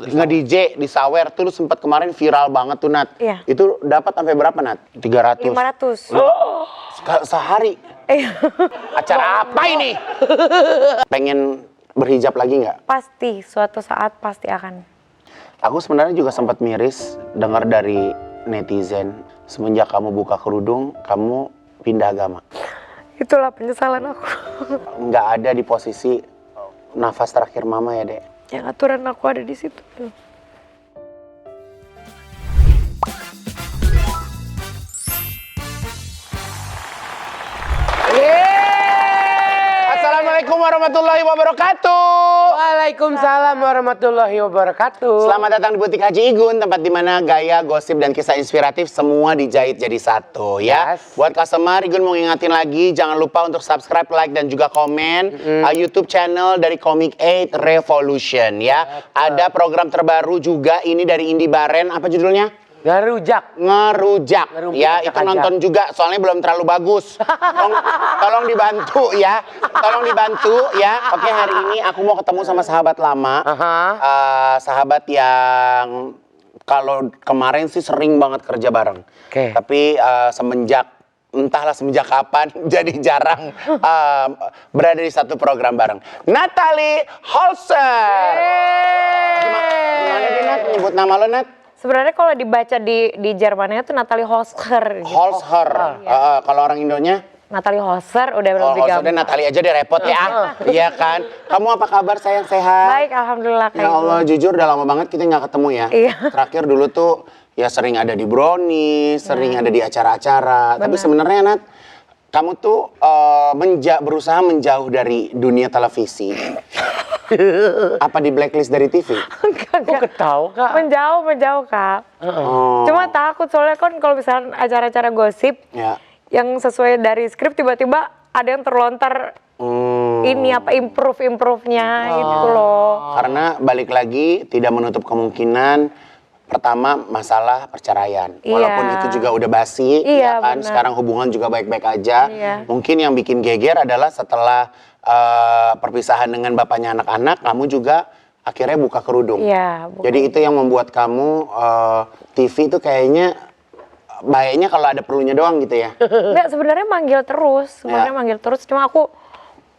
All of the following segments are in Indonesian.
nge-DJ di Sawer tuh sempet kemarin viral banget tuh Nat. Iya. Itu dapat sampai berapa Nat? 300. 500. Sehari. Acara apa ini? Pengen berhijab lagi nggak? Pasti, suatu saat pasti akan. Aku sebenarnya juga sempat miris dengar dari netizen semenjak kamu buka kerudung, kamu pindah agama. Itulah penyesalan aku. Nggak ada di posisi nafas terakhir mama ya, Dek? Yang aturan aku ada di situ. Assalamualaikum warahmatullahi wabarakatuh. Waalaikumsalam warahmatullahi wabarakatuh. Selamat datang di Butik Haji Igun, tempat di mana gaya, gosip, dan kisah inspiratif semua dijahit jadi satu ya. Yes. Buat customer, Igun mau ngingatin lagi, jangan lupa untuk subscribe, like, dan juga komen YouTube channel dari Comic 8 Revolution ya. Ada program terbaru juga ini dari Indi Baren, apa judulnya? Ngerujak. Ngerujak ya, itu aja. nonton juga soalnya belum terlalu bagus. Tolong dibantu ya. Tolong dibantu ya. Oke, hari ini aku mau ketemu sama sahabat lama. Sahabat yang kalau kemarin sih sering banget kerja bareng. Oke. Tapi entahlah semenjak kapan jadi jarang berada di satu program bareng. Natalie Holzer. Gimana dia Nat? Nyebut nama lo Nat? Sebenarnya kalau dibaca di Jermannya tuh Natalie Holzer. Gitu. Holzer. Kalau orang Indonya? Natalie Holzer udah lebih Holzer gampang. dan Natalie aja deh repot ya. Iya kan? Kamu apa kabar sayang, sehat? Baik, alhamdulillah. Ya Allah, jujur udah lama banget kita nggak ketemu ya. Iya. Terakhir dulu tuh ya sering ada di Brownies, sering ada di acara-acara. Tapi sebenarnya Nat, kamu tuh berusaha menjauh dari dunia televisi. Apa di blacklist dari TV? Kok ketawa Kak? Menjauh Kak. Cuma takut soalnya kan kalau misalnya acara-acara gosip Ya. yang sesuai dari skrip tiba-tiba ada yang terlontar ini apa improve-nya gitu loh. Karena balik lagi tidak menutup kemungkinan pertama masalah perceraian. Iya. Walaupun itu juga udah basi, Iya, ya kan. benar. Sekarang hubungan juga baik-baik aja. Iya. Mungkin yang bikin geger adalah setelah perpisahan dengan bapaknya anak-anak, kamu juga akhirnya buka kerudung. Iya. Jadi itu yang membuat kamu TV itu kayaknya baiknya kalau ada perlunya doang gitu ya. Enggak, sebenarnya manggil terus, cuma aku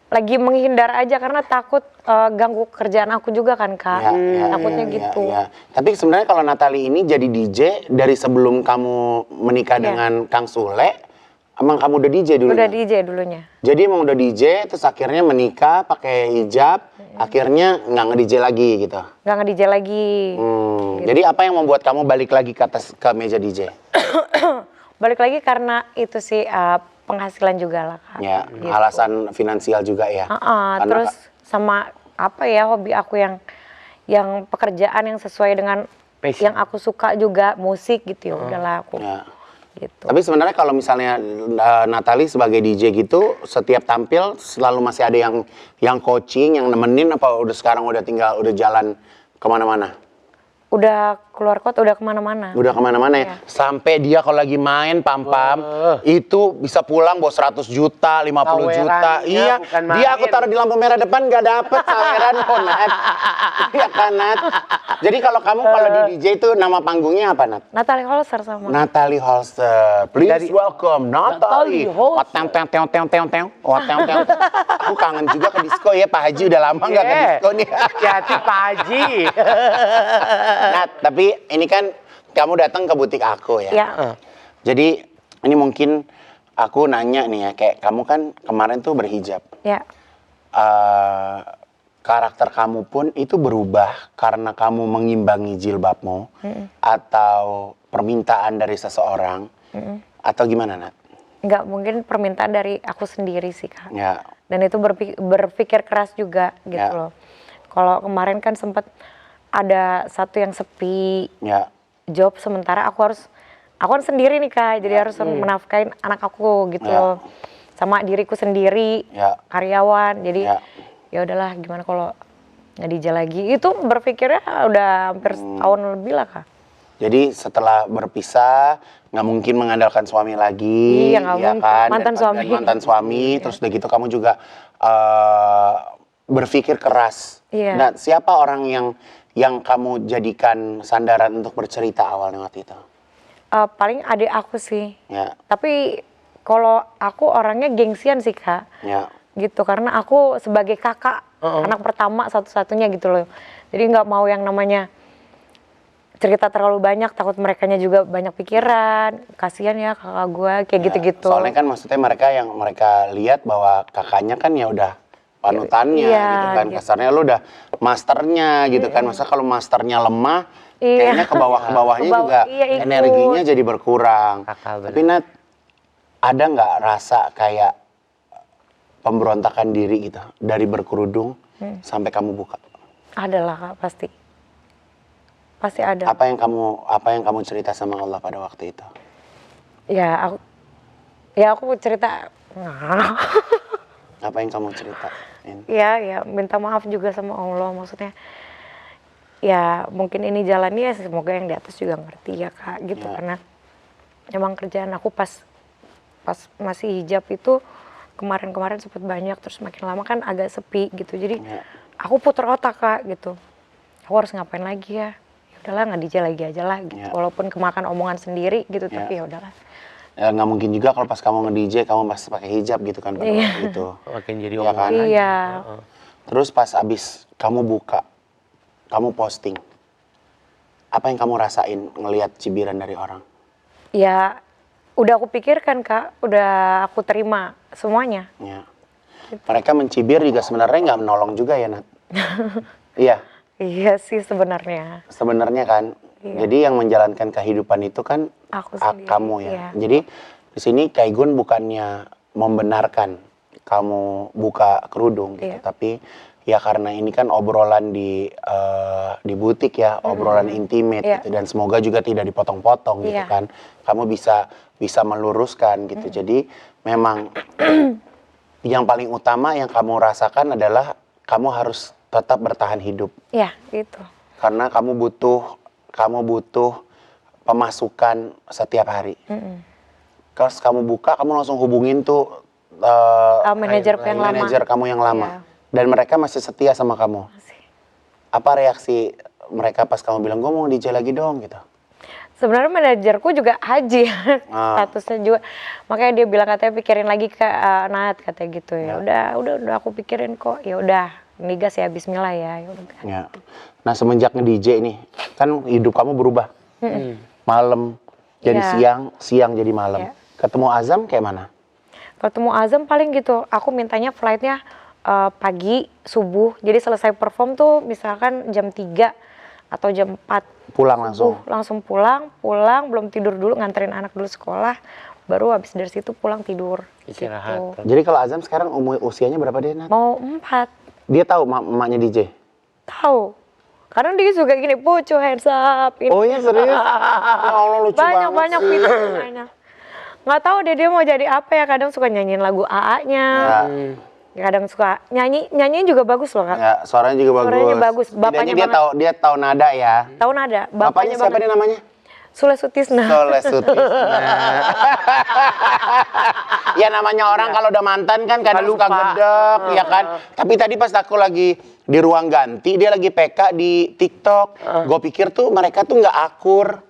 lagi menghindar aja karena takut ganggu kerjaan aku juga kan Kak. Takutnya gitu. Ya. Tapi sebenarnya kalau Natalie ini jadi DJ dari sebelum kamu menikah dengan Kang Sule, emang kamu udah DJ dulunya? Udah DJ dulunya. Jadi emang udah DJ, terus akhirnya menikah pakai hijab, akhirnya nggak nge-DJ lagi gitu? Nggak nge-DJ lagi. Jadi apa yang membuat kamu balik lagi ke meja DJ? Balik lagi karena itu sih penghasilan juga lah Kak. Ya, Gitu. alasan finansial juga ya. Karena Terus sama apa ya hobi aku yang pekerjaan yang sesuai dengan Passion. yang aku suka juga musik gitu ya udahlah aku Ya. gitu. Tapi sebenarnya kalau misalnya Natalie sebagai DJ gitu, setiap tampil selalu masih ada yang coaching, yang nemenin, apa sekarang udah jalan kemana-mana? Udah keluar kota, udah kemana-mana. Udah kemana-mana ya? Iya. Sampai dia kalau lagi main pam-pam, itu bisa pulang bawa 100 juta, 50 juta. Sawerannya Iya, bukan dia main. aku taruh di lampu merah depan gak dapet saweran kok, Nat. Iya kan, Nat? Jadi kalau kamu kalau di DJ itu nama panggungnya apa, Nat? Natalie Holzer sama. Natalie Holzer. Please welcome Natalie. Natalie Holzer. Teong. Aku kangen juga ke disco ya, Pak Haji udah lama nggak ke disco nih. Hati-hati Pak Haji. Nat, tapi ini kan kamu datang ke butik aku ya. Ya. Jadi ini mungkin aku nanya nih ya, kayak kamu kan kemarin tuh berhijab. Ya. Karakter kamu pun itu berubah karena kamu mengimbangi jilbabmu atau permintaan dari seseorang atau gimana, Nat? Nggak mungkin permintaan dari aku sendiri sih Kak. Ya. Dan itu berpikir keras juga gitu Ya. loh. Kalau kemarin kan sempat ada satu yang sepi Ya. job sementara aku kan sendiri nih Kak, jadi harus menafkahin anak aku gitu Ya. loh. Sama diriku sendiri, Ya. karyawan. Jadi Ya. ya udahlah gimana kalau nggak DJ lagi. Itu berpikirnya udah hampir setahun lebih lah Kak. Jadi setelah berpisah nggak mungkin mengandalkan suami lagi, Iya, nggak ya mungkin. kan? Mantan Dan suami. mantan suami, terus udah gitu kamu juga berpikir keras. Iya. Nah, siapa orang yang kamu jadikan sandaran untuk bercerita awalnya waktu itu? Paling adik aku sih. Ya, Tapi kalau aku orangnya gengsian sih Kak. ya, Gitu, karena aku sebagai kakak, anak pertama satu-satunya gitu loh. Jadi nggak mau yang namanya cerita terlalu banyak, takut merekanya juga banyak pikiran. Kasihan ya kakak gue, kayak ya. gitu-gitu. Soalnya kan maksudnya mereka lihat bahwa kakaknya kan ya udah panutannya Iya, gitu kan. gitu. Kasarnya lu udah masternya gitu kan. Masa kalau masternya lemah, Iya. kayaknya ke bawahnya Ke bawah, juga iya, ikut. energinya jadi berkurang. Kakak, Tapi Nat, ada nggak rasa kayak pemberontakan diri gitu dari berkerudung sampai kamu buka? Ada lah Kak, pasti. Pasti ada. Apa yang kamu cerita sama Allah pada waktu itu? Ya aku cerita. Apa yang kamu ceritain? Ya minta maaf juga sama Allah, maksudnya. Ya mungkin ini jalannya, semoga yang di atas juga ngerti ya Kak, gitu. Ya. Karena emang kerjaan aku pas masih hijab itu kemarin sempet banyak, terus makin lama kan agak sepi gitu. Jadi Ya. aku puter otak Kak, gitu. Aku harus ngapain lagi ya? Ya udahlah, nggak DJ lagi aja lah gitu. Ya. Walaupun kemakan omongan sendiri gitu, Ya. tapi ya udahlah. Ya nggak mungkin juga kalau pas kamu nge-DJ kamu pasti pakai hijab gitu kan pada Iya. waktu itu. Makin jadi Iya omongan kan? aja. Iya. Terus pas abis kamu buka, kamu posting, apa yang kamu rasain ngelihat cibiran dari orang? Ya udah aku pikirkan Kak, udah aku terima semuanya. Ya. Mereka mencibir juga sebenarnya nggak menolong juga ya Nat? Iya, Iya sih sebenarnya. sebenarnya kan. Iya. Jadi yang menjalankan kehidupan itu kan Aku sendiri. kamu ya. Iya. Jadi di sini Kaigun bukannya membenarkan kamu buka kerudung gitu, Iya. tapi ya karena ini kan obrolan di butik ya, obrolan intimate Iya. gitu, dan semoga juga tidak dipotong-potong gitu Iya. kan. Kamu bisa meluruskan gitu. Jadi memang yang paling utama yang kamu rasakan adalah kamu harus tetap bertahan hidup Ya gitu. karena kamu butuh pemasukan setiap hari. Terus kamu buka, kamu langsung hubungin tuh Manajerku yang lama. manajer kamu yang lama. Iya. Dan mereka masih setia sama kamu. Masih. Apa reaksi mereka pas kamu bilang, gue mau DJ lagi dong gitu? Sebenarnya manajerku juga haji statusnya juga. Makanya dia bilang katanya pikirin lagi ke Nat, katanya gitu ya. Udah aku pikirin kok. Ya udah, ini gas ya, bismillah ya. Ya udah. Ya. Nah semenjak nge-DJ nih, kan hidup kamu berubah. Malam jadi Iya. siang jadi malam. Iya. Ketemu Azam kayak mana? Ketemu Azam paling gitu, aku mintanya flightnya pagi, subuh. Jadi selesai perform tuh misalkan jam 3 atau jam 4. Pulang langsung? Langsung pulang, belum tidur dulu, nganterin anak dulu sekolah. Baru habis dari situ pulang tidur. Istirahat. Gitu. Jadi kalau Azam sekarang usianya berapa dia, Nat? Mau 4. Dia tahu emaknya DJ? Tahu. Karena dia suka gini, put your hands up. Ini. Oh iya serius? Ya Allah lucu banget. Banyak fitur. Nggak tahu dia mau jadi apa ya, kadang suka nyanyiin lagu AA-nya. Kadang suka nyanyiin juga bagus loh Kak. Ya, suaranya juga bagus. Suaranya bagus, bapaknya Setidaknya dia tahu nada ya. Tahu nada, Bapaknya siapa banget. dia namanya? Sule Sutisna. Soleh Sutisna. Ya namanya orang kalau udah mantan kan kadang suka gedek, ya kan. Tapi tadi pas aku lagi di ruang ganti, dia lagi PK di TikTok. Gue pikir tuh mereka tuh nggak akur.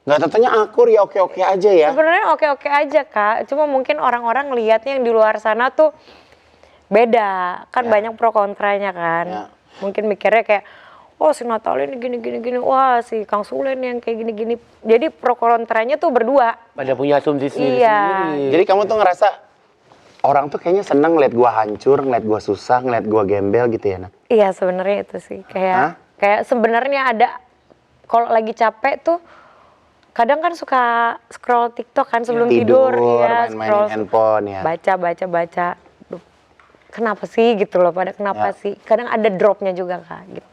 Nggak tentunya akur, ya oke-oke aja ya. Sebenarnya oke-oke aja Kak. Cuma mungkin orang-orang ngelihatnya yang di luar sana tuh beda. Kan banyak pro kontranya kan. Ya. Mungkin mikirnya kayak, oh si Natalia ini gini. Wah si Kang Sule nih yang kayak gini-gini. Jadi pro kontranya tuh berdua. Pada punya asumsi sendiri. Iya. Jadi kamu tuh ngerasa orang tuh kayaknya seneng ngeliat gua hancur, ngeliat gua susah, ngeliat gua gembel gitu ya, Nat? Iya sebenarnya itu sih. Kayak sebenarnya ada, kalau lagi capek tuh kadang kan suka scroll TikTok kan sebelum tidur, ya, main-mainin handphone ya. baca. Duh, kenapa sih gitu loh, kenapa sih? Kadang ada dropnya juga Kak gitu.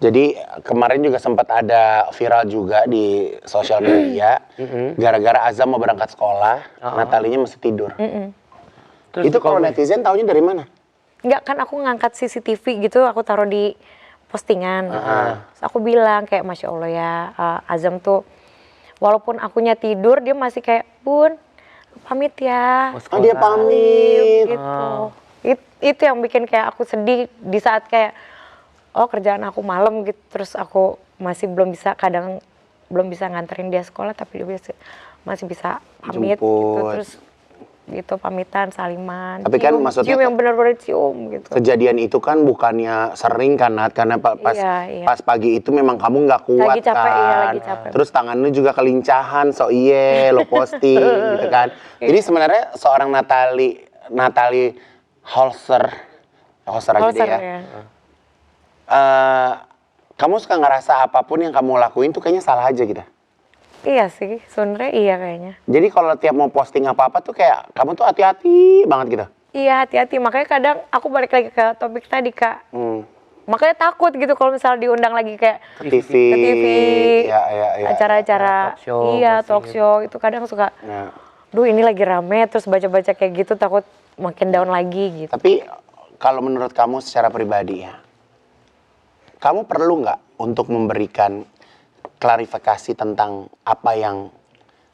Jadi kemarin juga sempat ada viral juga di sosial media, gara-gara Azam mau berangkat sekolah, Natalinya masih tidur. Terus Itu kalau netizen taunya dari mana? Enggak, kan aku ngangkat CCTV gitu, aku taruh di postingan. Terus aku bilang kayak Masya Allah ya, Azam tuh walaupun akunya tidur, dia masih kayak, Bun, pamit ya. Dia pamit. Gitu. Itu yang bikin kayak aku sedih di saat kayak, oh kerjaan aku malam gitu, terus aku masih kadang belum bisa nganterin dia sekolah, tapi dia masih bisa pamit gitu, Jemput. terus gitu pamitan, saliman, Tapi kan cium, maksudnya cium yang benar-benar cium gitu. kejadian itu kan bukannya sering kan, Nat? Karena pas Iya. pas pagi itu memang kamu nggak kuat Lagi capek, kan. iya, lagi capek. Terus tangannya juga kelincahan, so lo posting gitu kan. Jadi sebenarnya seorang Natalie Holzer aja deh ya. Ya. Kamu suka ngerasa apapun yang kamu lakuin tuh kayaknya salah aja gitu. Iya sih, sebenarnya iya kayaknya. Jadi kalau tiap mau posting apa-apa tuh kayak kamu tuh hati-hati banget gitu. Iya, hati-hati. Makanya kadang aku balik lagi ke topik tadi, Kak. Makanya takut gitu kalau misalnya diundang lagi kayak Ke TV. ke TV, Ya. acara-acara, Talk show, talk show itu kadang suka, Ya. duh ini lagi rame, terus baca-baca kayak gitu takut makin down lagi gitu. Tapi kalau menurut kamu secara pribadi ya, kamu perlu nggak untuk memberikan klarifikasi tentang apa yang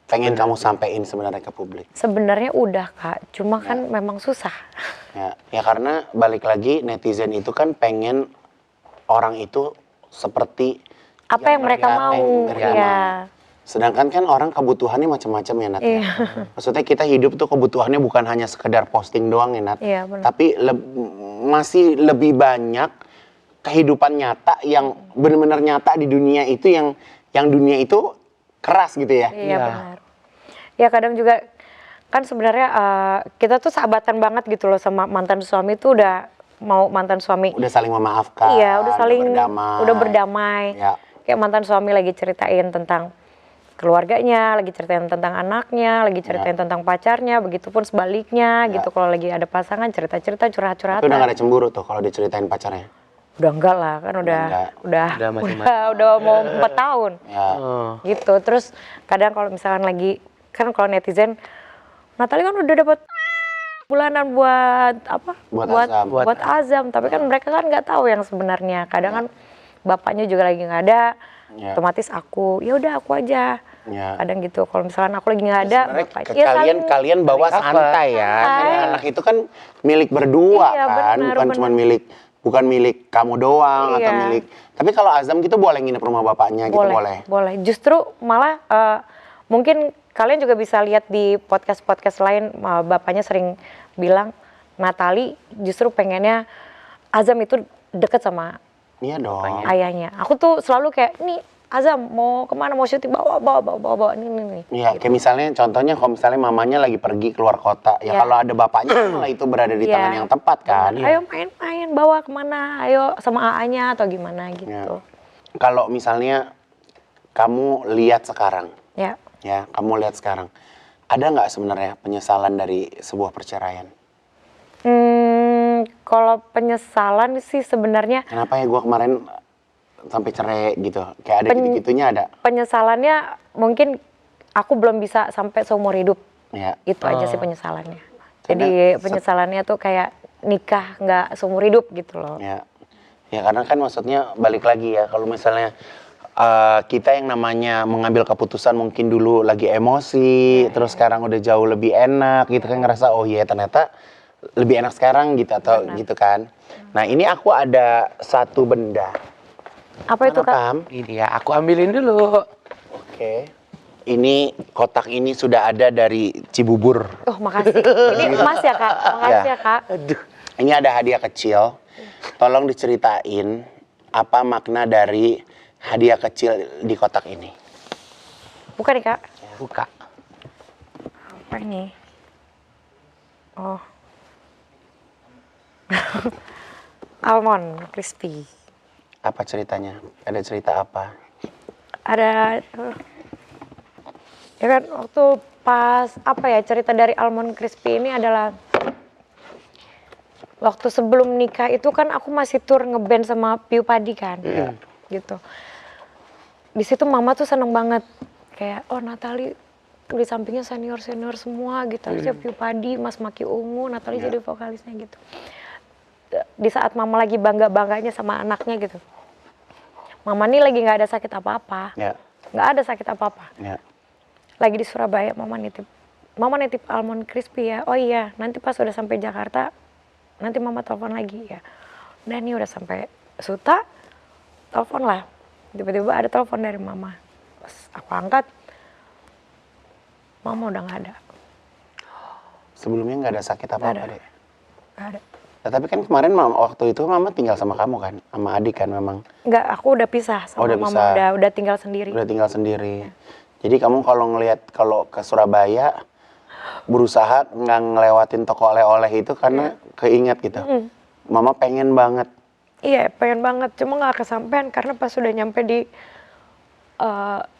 pengen kamu sampaikan sebenarnya ke publik? Sebenarnya udah, Kak, cuma kan memang susah. Ya karena balik lagi netizen itu kan pengen orang itu seperti Apa yang mereka mau, iya. Sedangkan kan orang kebutuhannya macam-macam ya, Nat. Iya. Maksudnya kita hidup tuh kebutuhannya bukan hanya sekedar posting doang ya, Nat. Iya, benar. Tapi masih lebih banyak kehidupan nyata yang benar-benar nyata di dunia itu yang dunia itu keras gitu ya. Iya, benar. Ya kadang juga kan sebenarnya kita tuh sahabatan banget gitu loh sama mantan suami tuh udah mau mantan suami. Udah saling memaafkan. Iya, udah saling berdamai. udah berdamai. Ya. Kayak mantan suami lagi ceritain tentang keluarganya, lagi ceritain tentang anaknya, lagi ceritain tentang pacarnya, begitupun sebaliknya gitu. Kalau lagi ada pasangan cerita-cerita curhat-curhatan. Tapi udah gak ada cemburu tuh kalau diceritain pacarnya. Udah enggak lah, kan udah mau 4 tahun. Ya. Gitu. Terus kadang kalau misalkan lagi kan kalau netizen, Natalie kan udah dapat bulanan buat apa? Buat azam. Tapi kan mereka kan nggak tahu yang sebenarnya. Kadang kan bapaknya juga lagi nggak ada, otomatis ya udah aku aja. Kadang gitu. Kalau misalkan aku lagi nggak ada, Kalian bawa santai ya. Karena anak itu kan milik berdua kan, bukan milik kamu doang atau milik. Tapi kalau azam gitu boleh nginep rumah bapaknya gitu boleh. Boleh. Justru malah mungkin kalian juga bisa lihat di podcast lain, bapaknya sering bilang Natalie justru pengennya Azam itu deket sama ayahnya. Aku tuh selalu kayak, nih Azam mau kemana, mau syuting, bawa, ini. Iya, kayak misalnya contohnya kalau misalnya mamanya lagi pergi keluar kota, ya kalau ada bapaknya malah itu berada di tangan yang tepat kan. Ayo main, bawa kemana, ayo sama AA-nya atau gimana gitu. Kalau misalnya kamu lihat sekarang, kamu lihat sekarang, ada nggak sebenarnya penyesalan dari sebuah perceraian? Kalau penyesalan sih sebenarnya. Kenapa ya gue kemarin sampai cerai gitu? Kayak ada gitu-gitunya ada? Penyesalannya mungkin aku belum bisa sampai seumur hidup. Ya. Itu aja sih penyesalannya. Jadi penyesalannya tuh kayak nikah nggak seumur hidup gitu loh. Ya karena kan maksudnya balik lagi ya, kalau misalnya kita yang namanya mengambil keputusan mungkin dulu lagi emosi, terus sekarang udah jauh lebih enak gitu kan, ngerasa oh iya ternyata lebih enak sekarang gitu atau gitu kan. Nah ini aku ada satu benda. Apa itu, Kak? Ini ya, aku ambilin dulu. Oke. Ini kotak ini sudah ada dari Cibubur. Oh makasih. Ini emas ya, Kak? Makasih ya, Kak. Aduh. Ini ada hadiah kecil. Tolong diceritain apa makna dari hadiah kecil di kotak ini. Buka nih, Kak. Buka. Apa ini? Oh. Almond crispy. Apa ceritanya? Ada cerita apa? Ada ya kan waktu pas cerita dari almond crispy ini adalah waktu sebelum nikah itu kan aku masih tour ngeband sama Piu Padi kan. Gitu. Di situ mama tuh seneng banget kayak Natalie di sampingnya senior semua gitu. Piu Padi, Mas Maki Ungu, Natalie jadi vokalisnya gitu. Di saat mama lagi bangga-bangganya sama anaknya gitu. Mama nih lagi nggak ada sakit apa-apa. Nggak ada sakit apa-apa. Lagi di Surabaya mama nitip almond crispy ya. Oh iya, nanti pas udah sampai Jakarta nanti mama telepon lagi ya. Udah nih udah sampai Suta, telepon lah. Tiba-tiba ada telepon dari mama. Pas aku angkat, mama udah nggak ada. Sebelumnya nggak ada sakit apa-apa, Nggak ada. Dek? Nggak ada. Nah, tapi kan kemarin waktu itu mama tinggal sama kamu kan? Sama adik kan memang? Nggak, aku udah pisah sama udah mama. pisah. Udah tinggal sendiri. Udah tinggal sendiri. Jadi kamu kalau ke Surabaya, berusaha nggak ngelewatin toko oleh-oleh itu karena keinget gitu. Mama pengen banget. Iya, pengen banget. Cuma nggak kesampean karena pas udah nyampe di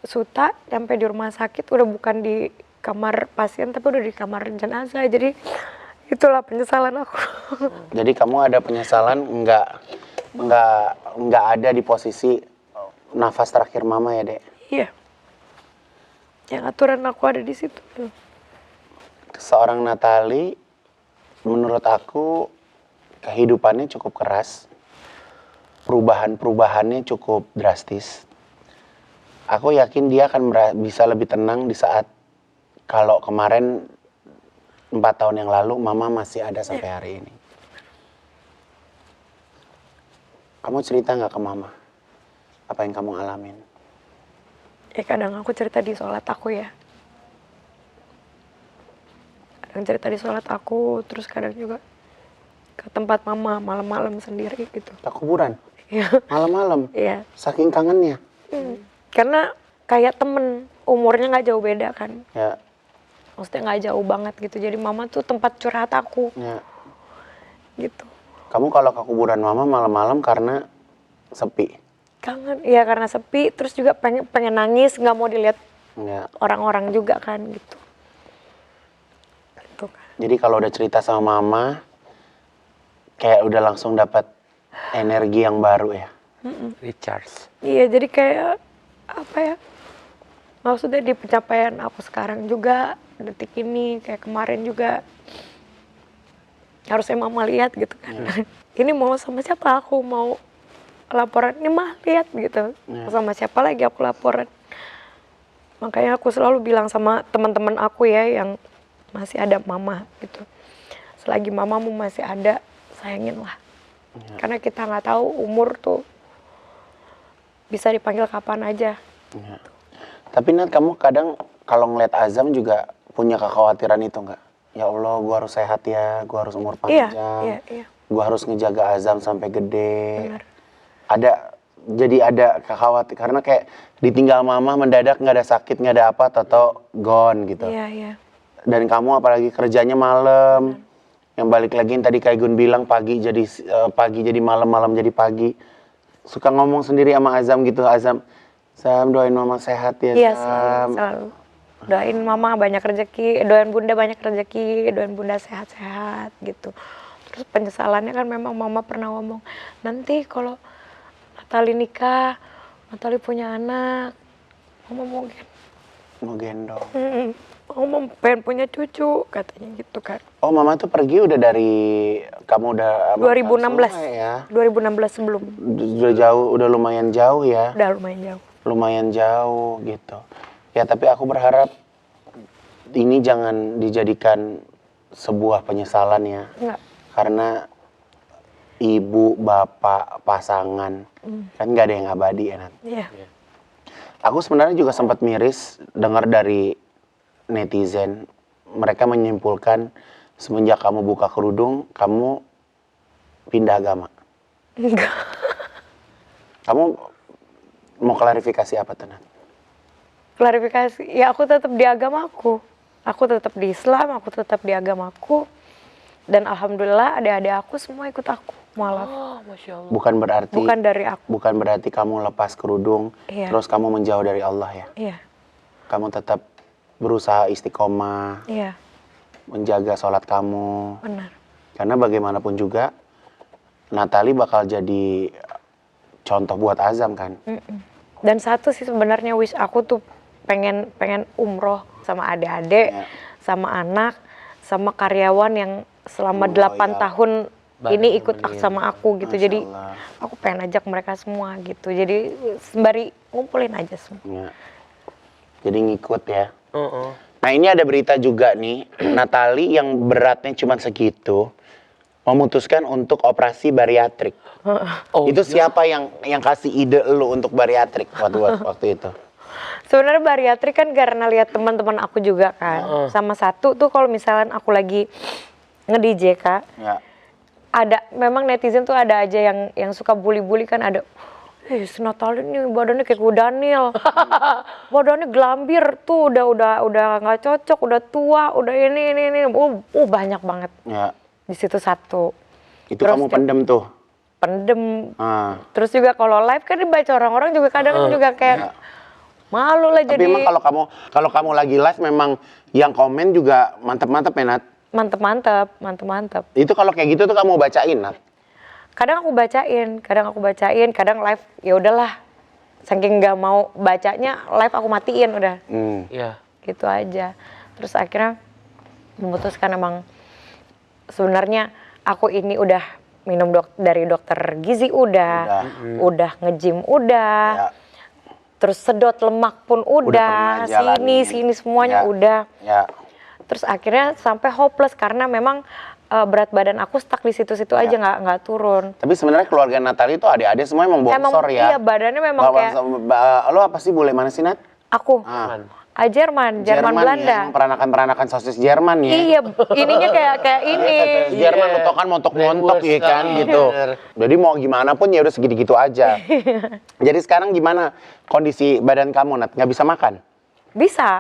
Suta, nyampe di rumah sakit udah bukan di kamar pasien tapi udah di kamar jenazah. Jadi itulah penyesalan aku. Jadi kamu ada penyesalan nggak ada di posisi nafas terakhir mama ya, Dek? Iya. Yang aturan aku ada di situ. Seorang Natali, menurut aku kehidupannya cukup keras. Perubahannya cukup drastis. Aku yakin dia akan bisa lebih tenang di saat kalau kemarin 4 tahun yang lalu mama masih ada sampai hari ini. Kamu cerita nggak ke mama apa yang kamu alamin? Kadang aku cerita di sholat aku ya. Kadang cerita di sholat aku, terus kadang juga ke tempat mama malam-malam sendiri gitu. Ke kuburan? Iya. Malam-malam? Iya. Saking kangennya? Karena kayak temen, umurnya nggak jauh beda kan. Ya. Maksudnya nggak jauh banget gitu. Jadi mama tuh tempat curhat aku. Ya. Gitu. Kamu kalau ke kuburan mama malam-malam karena sepi? Kangen, iya karena sepi, terus juga pengen nangis, nggak mau dilihat Ya. orang-orang juga kan gitu. Gitu kan. Jadi kalau udah cerita sama mama, kayak udah langsung dapat energi yang baru ya? Recharge. Iya, jadi kayak apa ya? Maksudnya di pencapaian aku sekarang juga, detik ini, kayak kemarin juga harusnya mama lihat gitu kan. Ini mau sama siapa aku mau laporan, ini mah lihat gitu. Sama siapa lagi aku laporan. Makanya aku selalu bilang sama teman-teman aku ya yang masih ada mama gitu. Selagi mamamu masih ada, sayangin lah. Karena kita nggak tahu umur tuh bisa dipanggil kapan aja. Ya. Tapi Nat, kamu kadang kalau ngeliat Azam juga punya kekhawatiran itu nggak? Ya Allah, gua harus sehat ya, gua harus umur panjang. Iya. Gua harus ngejaga Azam sampai gede. Benar. Jadi ada kekhawatiran karena kayak ditinggal mama mendadak, nggak ada sakit, nggak ada apa, atau gone gitu. Iya. Dan kamu apalagi kerjanya malam, yang balik lagi yang tadi kayak Gun bilang pagi jadi malam, malam jadi pagi. Suka ngomong sendiri sama Azam gitu, Azam doain mama sehat ya. Iya, Zam. selalu. Doain mama banyak rezeki, doain bunda banyak rezeki, doain bunda sehat-sehat gitu. Terus penyesalannya kan memang mama pernah ngomong, nanti kalau Natali nikah, Natali punya anak, mama Mau gendong. mama pengen punya cucu, katanya gitu kan. Oh, mama tuh pergi udah dari kamu udah 2016, ya. 2016 sebelum, Udah jauh, udah lumayan jauh ya. udah lumayan jauh. Lumayan jauh gitu. Ya, tapi aku berharap ini jangan dijadikan sebuah penyesalan ya. Enggak. Karena ibu, bapak, pasangan kan nggak ada yang abadi ya, Nat. Iya. Aku sebenarnya juga sempat miris dengar dari netizen. Mereka menyimpulkan semenjak kamu buka kerudung, kamu pindah agama. Enggak. Kamu mau klarifikasi apa tuh, Nat? Klarifikasi, ya aku tetap di agamaku. Aku tetap di Islam, aku tetap di agamaku. Dan alhamdulillah adik-adik aku semua ikut aku mualaf. Oh, Masya Allah. Bukan dari aku. Bukan berarti kamu lepas kerudung, Iya. terus kamu menjauh dari Allah ya. Iya, Kamu tetap berusaha istiqomah, iya, menjaga sholat kamu. benar. Karena bagaimanapun juga, Natali bakal jadi contoh buat Azam kan. Dan satu sih sebenarnya wish aku tuh pengen umroh sama adik-adik, Iya. sama anak, sama karyawan yang selama 8 ya. tahun ini Bareng ikut nemenin. sama aku gitu. Masya Jadi Allah. aku pengen ajak mereka semua gitu. Jadi sembari ngumpulin aja semua. Ya. Jadi ngikut ya. Uh-uh. Nah, ini ada berita juga nih, Natali yang beratnya cuma segitu, memutuskan untuk operasi bariatrik. Oh, Itu siapa yang kasih ide lu untuk bariatrik waktu itu? Sebenarnya bariatrik kan karena lihat teman-teman aku juga kan. Sama satu tuh kalau misalnya aku lagi nge-DJ Kak, Ya. ada memang netizen tuh ada aja yang suka bully-bully kan ada. Si Natalie nih badannya kayak Ku Daniel. Badannya gelambir tuh udah nggak cocok, udah tua, udah ini. Banyak banget. Ya. Di situ satu. Itu Terus kamu pendem tuh. Pendem. Ah. Terus juga kalau live kan dibaca orang-orang juga kadang juga kayak malu lah Tapi jadi. emang kalau kamu lagi live memang yang komen juga mantep-mantep ya, Nat? Mantep. Itu kalau kayak gitu tuh kamu bacain, Nat? Kadang aku bacain, kadang live ya udahlah. Saking nggak mau bacanya, live aku matiin udah. Iya. Gitu aja. Terus akhirnya memutuskan emang sebenarnya aku ini udah minum dari dokter gizi udah nge-gym Ya. terus sedot lemak pun pernah udah, sini semuanya Ya. udah. Ya. Terus akhirnya sampai hopeless karena memang berat badan aku stuck di situ-situ aja nggak turun. Tapi sebenarnya keluarga Natalie itu adik-adik semua emang bongsor ya. Iya badannya memang kayak Lo apa sih bule mana sih, Nat? aku. Jerman Belanda. Ya, peranakan sosis Jerman ya. Iya, ininya kayak ini. Jerman lo tau kan montok-montok ya kan gitu. Jadi mau gimana pun ya udah segitu-gitu aja. Jadi sekarang gimana kondisi badan kamu, Nat? Nggak bisa makan?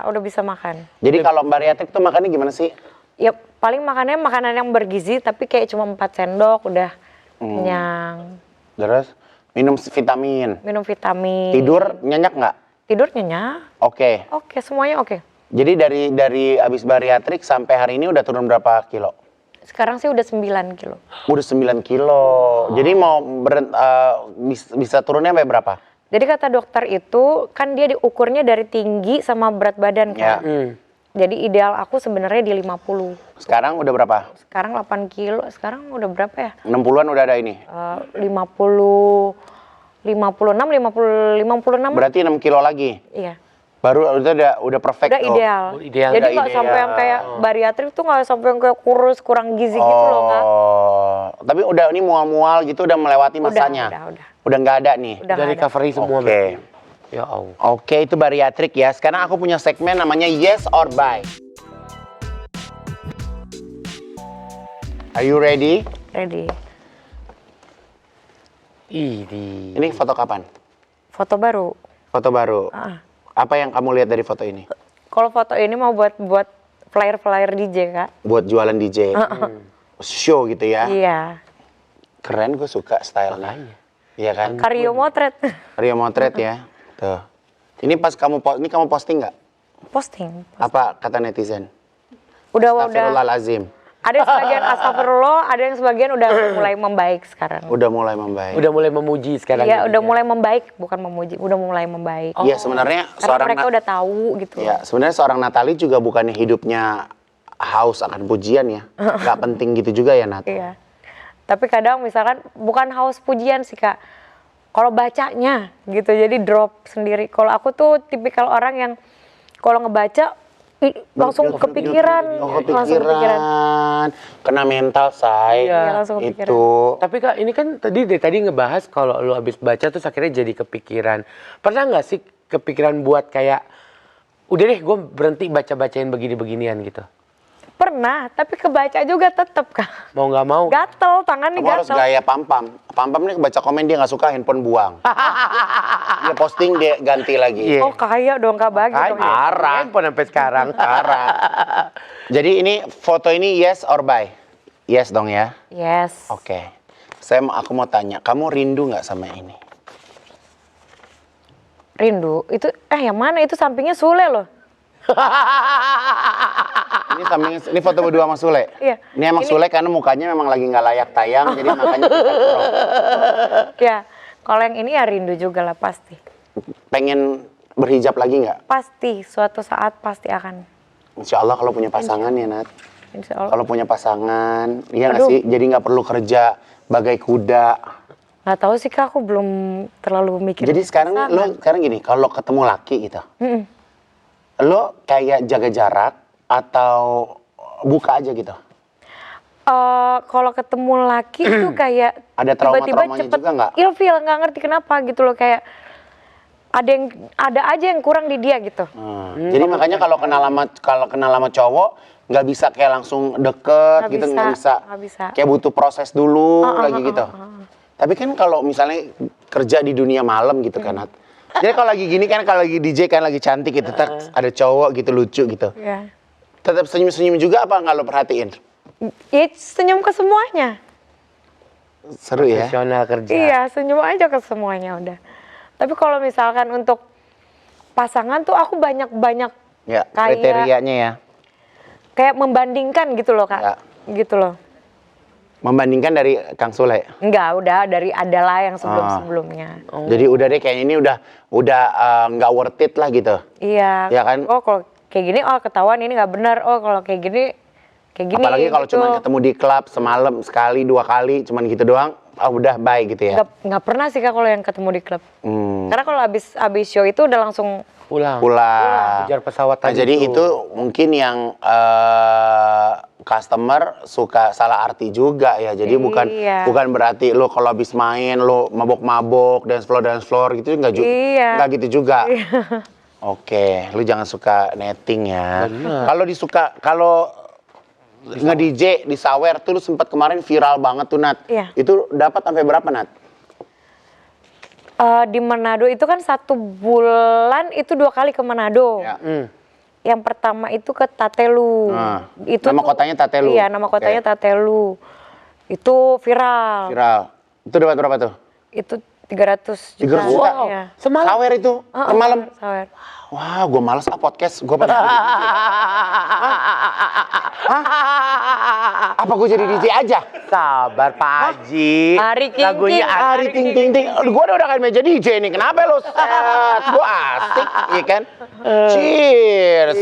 Udah bisa makan. Jadi kalau bariatrik tuh makannya gimana sih? Ya paling makannya makanan yang bergizi tapi kayak cuma 4 sendok udah kenyang. Terus minum vitamin. Minum vitamin. Tidur nyenyak nggak? Tidur nyenyak. Oke. Oke, semuanya oke. Jadi dari abis bariatrik sampai hari ini udah turun berapa kilo? Sekarang sih udah 9 kilo. Udah 9 kilo. Jadi mau bisa turunnya sampai berapa? Jadi kata dokter itu kan dia diukurnya dari tinggi sama berat badan Ya. kan. Jadi ideal aku sebenarnya di 50. Sekarang udah berapa? Sekarang 8 kilo. Sekarang udah berapa ya? 60-an udah ada ini. 56, 56. Berarti 6 kilo lagi. Iya. Baru udah perfect Udah tuh. ideal. Ideal. Jadi Udah nggak ideal. sampai yang kayak bariatrik tuh nggak sampai yang kayak kurus, kurang gizi gitu loh Kak. Tapi udah ini mual-mual gitu udah melewati masanya. Udah. Udah nggak ada nih. Udah Udah nggak ada. recovery semua Oke. berarti. Ya Allah. Oke, itu bariatrik ya. Sekarang aku punya segmen namanya Yes or Bye. Are you ready? Ready. Ini foto kapan? Foto baru. Foto baru. Ah. Apa yang kamu lihat dari foto ini? Kalau foto ini mau buat flyer DJ Kak. Buat jualan DJ. Show gitu ya. Iya. Keren, gue suka stylenya. Iya kan? Karyo motret. Rio motret ya. Tuh. Ini pas kamu posting nggak? Posting. Apa kata netizen? Udah. Astagfirullahalazim. Ada yang sebagian astagfirullah, ada yang sebagian udah mulai membaik sekarang. Udah mulai membaik. Udah mulai memuji sekarang. Iya, udah jadinya. mulai membaik, bukan memuji, udah mulai membaik. Iya, sebenarnya Karena mereka udah tahu gitu. Ya, sebenarnya seorang Natalie juga bukannya hidupnya haus akan pujian ya. Gak penting gitu juga ya, Nat. Iya. Tapi kadang misalkan bukan haus pujian sih Kak. Kalau bacanya gitu jadi drop sendiri. Kalau aku tuh tipikal orang yang kalau ngebaca langsung kepikiran, langsung kepikiran. Kena mental, say. Iya, langsung kepikiran. Itu. Tapi Kak, ini kan dari tadi ngebahas kalau lu habis baca terus akhirnya jadi kepikiran. Pernah nggak sih kepikiran buat kayak udah deh gue berhenti baca-bacain begini-beginian gitu? Pernah. Pernah, tapi kebaca juga tetep Kak. Mau nggak mau. Gatel, tangan nih Kamu harus gatel. gaya pam-pam. Pam-pam nih baca komen dia nggak suka handphone buang. Dia posting dia ganti lagi. Iya. Oh kaya dong Kak bagi dong. ya. Parah. Handphone sampai sekarang. Parah. Jadi ini foto ini yes or bye? Yes dong ya. Yes. Oke. Aku mau tanya, kamu rindu nggak sama ini? Rindu. Itu yang mana? Itu sampingnya Sule loh. Ini foto berdua sama Sule. Iya. Ini emang Ini- Sule karena mukanya memang lagi nggak layak tayang, jadi makanya kita crop. Ya, kalau yang ini ya rindu juga lah pasti. Pengen berhijab lagi nggak? Pasti, suatu saat pasti akan. Insya Allah kalau punya pasangan ya, Nat. Insya Allah. Kalau punya pasangan, iya nggak Aduh. sih? Jadi nggak perlu kerja bagai kuda. Nggak tahu sih Kak, aku belum terlalu mikir. Jadi sekarang sekarang gini, kalau ketemu laki gitu, lo kayak jaga jarak atau buka aja gitu? Kalau ketemu laki tuh kayak Ada tiba-tiba trauma-traumanya cepet juga nggak? ilfeel, nggak ngerti kenapa gitu loh, kayak ada aja yang kurang di dia gitu. Jadi makanya kalau kenal sama cowok nggak bisa kayak langsung deket Nggak gitu, bisa, nggak bisa. nggak bisa. Kayak butuh proses dulu lagi gitu. Tapi kan kalau misalnya kerja di dunia malam gitu kan, Nat. Jadi kalau lagi gini kan, kalau lagi DJ kan lagi cantik gitu, ada cowok gitu lucu gitu. Iya. Tetap senyum-senyum juga apa nggak lo perhatiin? Ya senyum ke semuanya. Seru ya. Profesional kerja. Iya, senyum aja ke semuanya udah. Tapi kalau misalkan untuk pasangan tuh aku banyak Ya, kayak kriterianya ya. kayak membandingkan gitu loh, Kak. Ya. Gitu loh. Membandingkan dari Kang Sule. Enggak, udah dari adalah yang sebelum-sebelumnya. Jadi udah deh kayaknya ini udah nggak worth it lah gitu. Iya. Ya kan? Oh, kalau kayak gini ketahuan ini nggak benar. Oh, kalau kayak gini Apalagi kalau gitu. cuma ketemu di klub semalam sekali 2 kali cuman gitu doang, udah bye gitu ya. Nggak pernah sih, Kak, kalau yang ketemu di klub. Karena kalau abis show itu udah langsung Pulang. Pulang. Kejar pesawat Nah, tadi jadi tuh. itu mungkin yang customer suka salah arti juga ya. Jadi Iya. bukan berarti lo kalau habis main lo mabok-mabok dance floor gitu Iya. nggak gitu juga. Oke, lu jangan suka netting ya. Kalau nge-DJ di Sawer tuh lu sempat kemarin viral banget tuh, Nat. Iya. Itu dapat sampai berapa, Nat? di Manado itu kan 1 bulan itu 2 kali ke Manado. Ya. Yang pertama itu ke Tatelu. Nah, Itu nama tuh- kotanya Tatelu? Iya, nama kotanya Oke. Tatelu. Itu viral. Viral. Itu dapat berapa tuh? Itu 300 juta. 300 juta? Wow. Iya. Semalam. Sawer itu, semalam. Sawer. Wah, gue males podcast. Gue pada Apa gue jadi DJ aja? Sabar Pak Haji. Hari King Lagunya King. Hari ting ting ting. Gue udah kan meja DJ nih. Kenapa lo? Gue asik, iya kan? Cheers.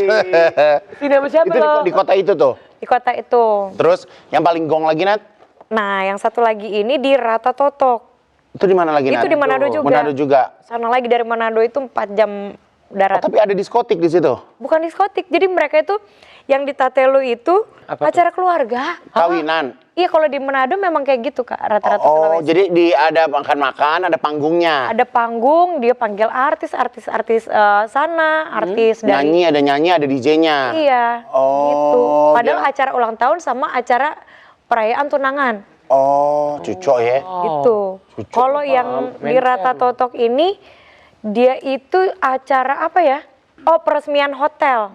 Ini sama siapa Itu lo? di kota itu tuh. Di kota itu. Terus yang paling gong lagi, Nat? Nah, yang satu lagi ini di Rata Totok. Itu di mana lagi, Nat? Itu di Manado juga. Manado juga. Sana lagi dari Manado itu 4 jam Oh, darat. tapi ada diskotik di situ. Bukan diskotik. Jadi mereka itu yang di Tatelu itu Apa tuh? acara keluarga. Kawinan. Iya, kalau di Manado memang kayak gitu, Kak, rata-rata Oh, Sulawesi. jadi ada makan-makan, ada panggungnya. Ada panggung, dia panggil artis sana, artis dari Nyanyi, ada DJ-nya. iya, Oh, gitu. Padahal dia- acara ulang tahun sama acara perayaan tunangan, Oh, cucok ya. gitu. Kalau yang di Rata Totok ini dia itu acara apa ya? Oh, peresmian hotel.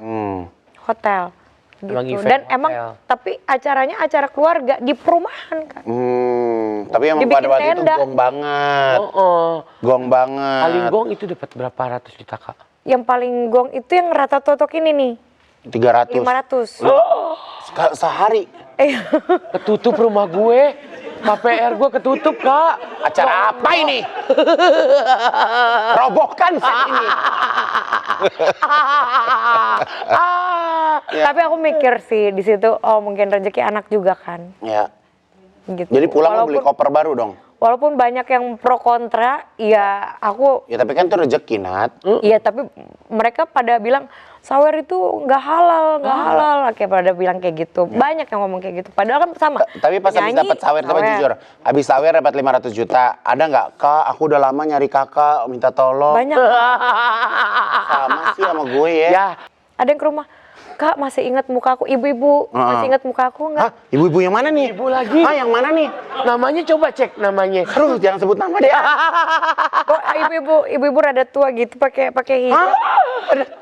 Hotel. Emang Gitu. event Dan hotel. emang tapi acaranya acara keluarga di perumahan, Kak. Tapi emang Dibikin pada waktu itu tenda. gong banget. Gong banget. Paling gong itu dapat berapa ratus juta Kak? Yang paling gong itu yang Rata Totok ini nih, 300. 500. Sehari. Ketutup rumah gue. KPR gue ketutup Kak. Acara apa ini? Robohkan set ini. Tapi aku mikir sih di situ, oh mungkin rezeki anak juga kan, Ya. gitu. Jadi pulang mau beli koper baru dong. Walaupun banyak yang pro kontra, ya aku, Ya tapi kan itu rezeki, Nat. iya tapi mereka pada bilang sawer itu nggak halal, kayak pada bilang kayak gitu. Banyak yang ngomong kayak gitu. Padahal kan sama. Tapi pas habis Nyanyi, dapat sawer, coba jujur. Habis sawer dapat 500 juta. Ada nggak? Kak, aku udah lama nyari kakak, minta tolong. Banyak. Sama sih sama gue ya. Ya. Ada yang ke rumah, Kak masih ingat mukaku, ibu-ibu masih ingat mukaku nggak? Hah? Ibu-ibu yang mana nih? Ibu lagi. Hah, yang mana nih? Namanya coba cek namanya. Aduh, jangan sebut nama deh. Kok ibu-ibu rada tua gitu pakai hijab?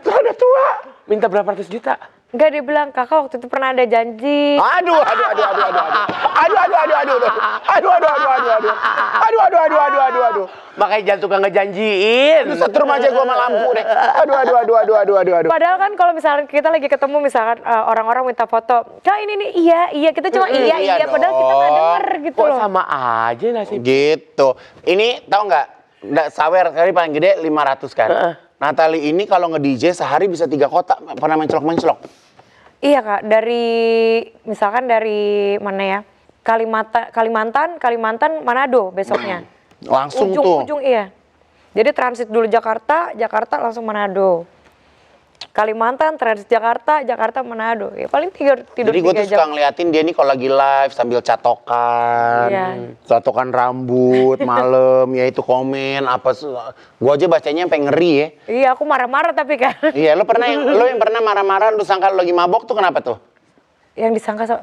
Ada tua. Minta berapa ratus juta? Enggak, dia bilang kakak waktu itu pernah ada janji. Aduh. Makanya jangan suka ngejanjiin. Aduh, setrum aja gua sama lampu deh. Aduh. Padahal kan kalau misalnya kita lagi ketemu misalkan orang-orang minta foto, Kak ini nih iya kita cuma iya iya padahal kita nggak dong. denger gitu Kok loh. sama aja nasib. Gitu. Ini tahu nggak? Sawer kali paling gede 500 kan. Natali ini kalau nge-DJ sehari bisa 3 kota. Pernah mencelok-mencelok? Iya Kak, misalkan dari mana ya? Kalimantan, Manado besoknya. Langsung tuh. Ujung iya. Jadi transit dulu Jakarta langsung Manado. Kalimantan, Transjakarta, Jakarta, Manado. Ya paling tidur Jadi gue 3 tuh suka jam. ngeliatin dia nih kalau lagi live sambil catokan, Iya. catokan rambut, malam, ya itu komen apa. Gue aja bacanya sampai ngeri ya. Iya, aku marah-marah tapi kan. Iya, lo yang pernah marah-marah, lu sangka lo lagi mabok tuh kenapa tuh? Yang disangka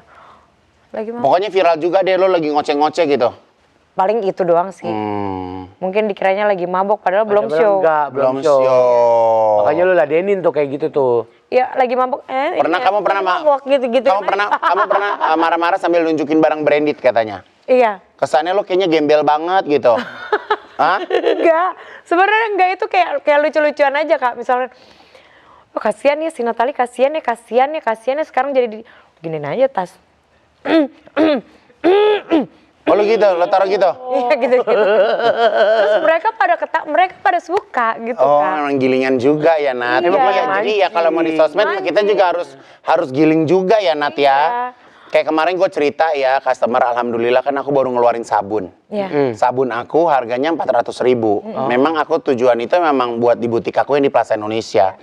lagi mau. Pokoknya viral juga deh lo lagi ngoceh-ngoceh gitu. Paling itu doang sih. Mungkin dikiranya lagi mabok padahal belum show. Enggak, belum show. Makanya lu ladenin tuh kayak gitu tuh. Ya lagi mabok. Kamu pernah mabok gitu-gitu. kamu pernah marah-marah sambil nunjukin barang branded katanya. Iya. Kesannya lo kayaknya gembel banget gitu. Hah? Enggak. Sebenarnya enggak, itu kayak lucu-lucuan aja, Kak. Misalnya oh kasihan ya si Natali, kasihan ya sekarang jadi giniin aja tas. Oh lo gitu, lo taruh gitu? Iya gitu. Terus mereka pada suka gitu Oh, Kak. emang gilingan juga ya Nat. Iya. Jadi ya kalau mau di sosmed kita juga harus giling juga ya Nat ya. Kayak kemarin gue cerita ya, customer alhamdulillah kan aku baru ngeluarin sabun. Iya. Sabun aku harganya 400.000. Memang aku tujuan itu memang buat di butik aku yang di Plaza Indonesia.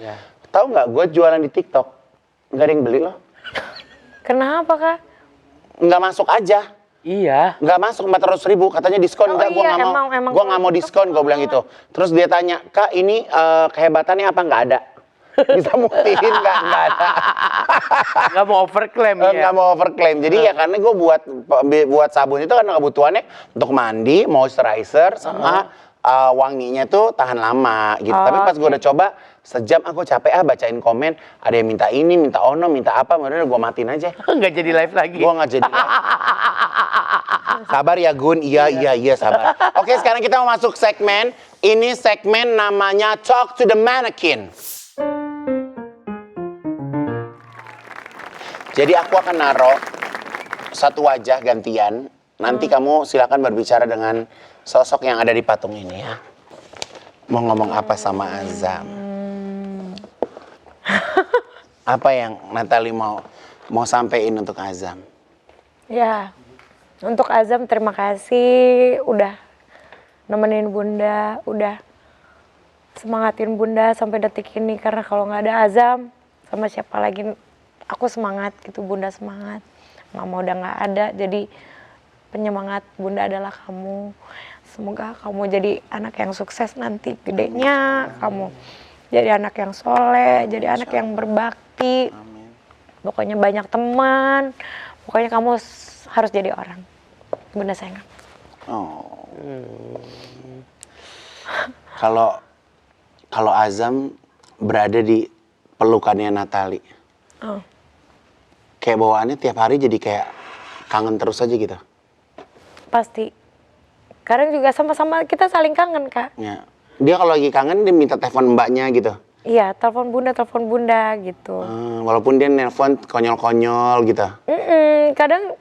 Tahu nggak, gue jualan di TikTok, nggak ada yang beli loh. Kenapa Kak? Nggak masuk aja. Iya. Nggak masuk 400.000, katanya diskon. Oh Enggak, gue iya, nggak mau. emang Gue nggak mau diskon, gue bilang gitu. Terus dia tanya, Kak ini kehebatannya apa? Nggak ada. Bisa buktiin nggak ada. Nggak mau overclaim ya. Nggak mau overclaim. Jadi ya karena gue buat sabun itu karena kebutuhannya untuk mandi, moisturizer, sama wanginya tuh tahan lama gitu. Tapi pas gue udah coba, sejam aku capek bacain komen. Ada yang minta ini, minta ono, minta apa. Udah gue matiin aja. Nggak jadi live lagi. Gue nggak jadi. Sabar ya Gun, iya sabar. Oke, sekarang kita mau masuk segmen. Ini segmen namanya Talk to the Mannequin. Jadi aku akan naruh satu wajah gantian. Nanti kamu silakan berbicara dengan sosok yang ada di patung ini ya. Mau ngomong apa sama Azam? Apa yang Natali mau sampein untuk Azam? Ya, untuk Azam terima kasih udah nemenin Bunda, udah semangatin Bunda sampai detik ini. Karena kalau nggak ada Azam, sama siapa lagi aku semangat gitu, Bunda semangat. Mama udah nggak ada, jadi penyemangat Bunda adalah kamu. Semoga kamu jadi anak yang sukses nanti gedenya, kamu jadi anak yang soleh, jadi anak yang berbakti. Pokoknya banyak teman, pokoknya kamu harus jadi orang. Bunda sayang. Oh. Kalau Azam berada di pelukannya Natali, kayak bawaannya tiap hari jadi kayak kangen terus aja gitu. Pasti. Karena juga sama-sama kita saling kangen, Kak. Ya. Dia kalau lagi kangen dia minta telepon mbaknya gitu. Iya, telepon Bunda gitu. Walaupun dia nelpon konyol-konyol gitu. Kadang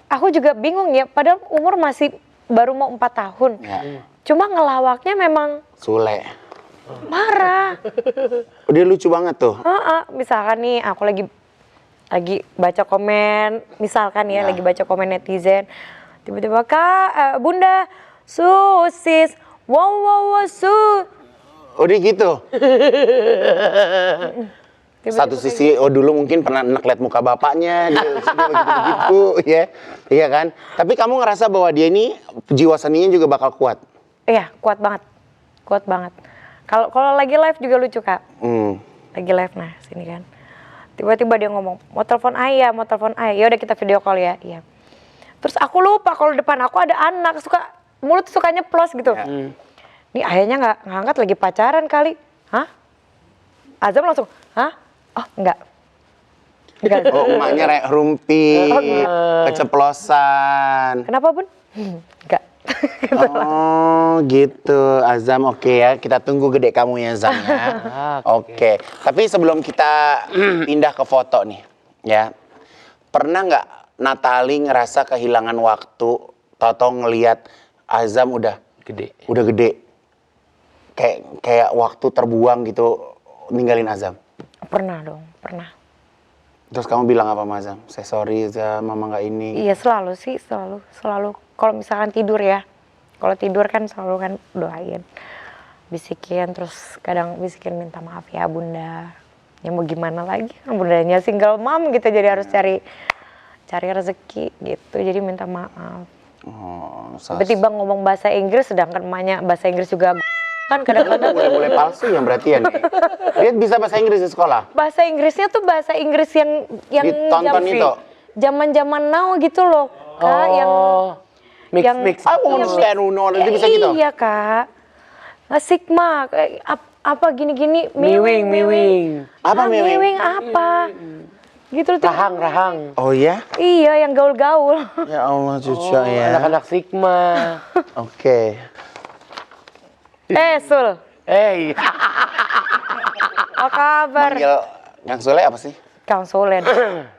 aku juga bingung ya, padahal umur masih baru mau 4 tahun. Ya. Cuma ngelawaknya memang Sule. marah. Dia lucu banget tuh. Misalkan nih aku lagi baca komen, misalkan ya lagi baca komen netizen, tiba-tiba Kak, Bunda, susis, wow, Oh dia gitu? Satu Tiba-tiba sisi, dulu mungkin pernah lihat muka bapaknya, dia begitu, ya, iya kan? Tapi kamu ngerasa bahwa dia ini jiwa seninya juga bakal kuat? Iya, kuat banget. Kalau lagi live juga lucu Kak. Lagi live nah sini kan. Tiba-tiba dia ngomong, mau telepon ayah. Ya udah kita video call ya. Iya. Terus aku lupa kalau depan aku ada anak, mulut suka nyeplos gitu. Nih ayahnya nggak ngangkat, lagi pacaran kali. Hah? Azam langsung, hah? Oh enggak. Oh emaknya rumpi, keceplosan. Kenapa Bun? Enggak. Oh gitu, Azam oke ya. Kita tunggu gede kamu ya Azam ya. Oke. Tapi sebelum kita pindah ke foto nih, ya. Pernah nggak Natali ngerasa kehilangan waktu, tau-tau ngelihat Azam udah gede. Kayak waktu terbuang gitu, ninggalin Azam. Pernah dong, pernah. Terus kamu bilang apa sama Azam? Saya sorry Azam, mama nggak ini. Iya selalu sih, selalu. Kalau misalkan tidur ya, kalau tidur kan selalu kan doain, bisikin, terus kadang bisikin minta maaf ya Bunda, Ya mau gimana lagi, kan bundanya single mom gitu, jadi harus cari rezeki gitu, jadi minta maaf. Tiba-tiba ngomong bahasa Inggris sedangkan emaknya bahasa Inggris juga kan kadang-kadang Boleh palsu ya berarti ya nih. Dia bisa bahasa Inggris di sekolah? bahasa Inggrisnya tuh bahasa Inggris yang Ditonton itu? zaman now gitu loh Kak, yang mix. I understand Uno, dia bisa gitu? iya Kak, nggak Sigma kayak apa gini-gini Miwing. Apa miwing? miwing apa gitu loh. Rahang. Oh ya? Iya, yang gaul-gaul. Ya Allah cucu ya. Anak-anak Sigma. Oke. Sul, apa kabar? Manggil Kang Sule apa sih? Kang Solen.